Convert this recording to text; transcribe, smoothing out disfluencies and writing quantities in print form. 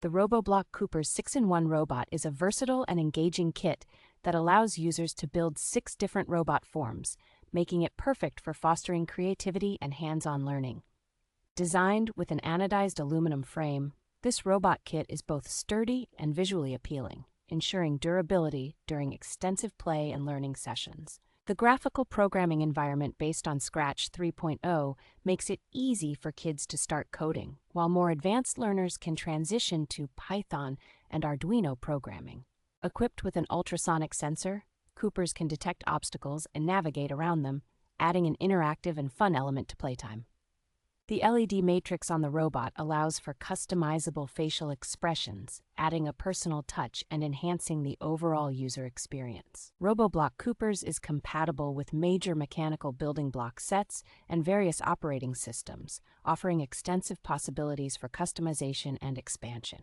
The Robobloq Qoopers 6-in-1 robot is a versatile and engaging kit that allows users to build 6 different robot forms, making it perfect for fostering creativity and hands-on learning. Designed with an anodized aluminum frame, this robot kit is both sturdy and visually appealing, ensuring durability during extensive play and learning sessions. The graphical programming environment based on Scratch 3.0 makes it easy for kids to start coding, while more advanced learners can transition to Python and Arduino programming. Equipped with an ultrasonic sensor, Qoopers can detect obstacles and navigate around them, adding an interactive and fun element to playtime. The LED matrix on the robot allows for customizable facial expressions, adding a personal touch and enhancing the overall user experience. Robobloq Qoopers is compatible with major mechanical building block sets and various operating systems, offering extensive possibilities for customization and expansion.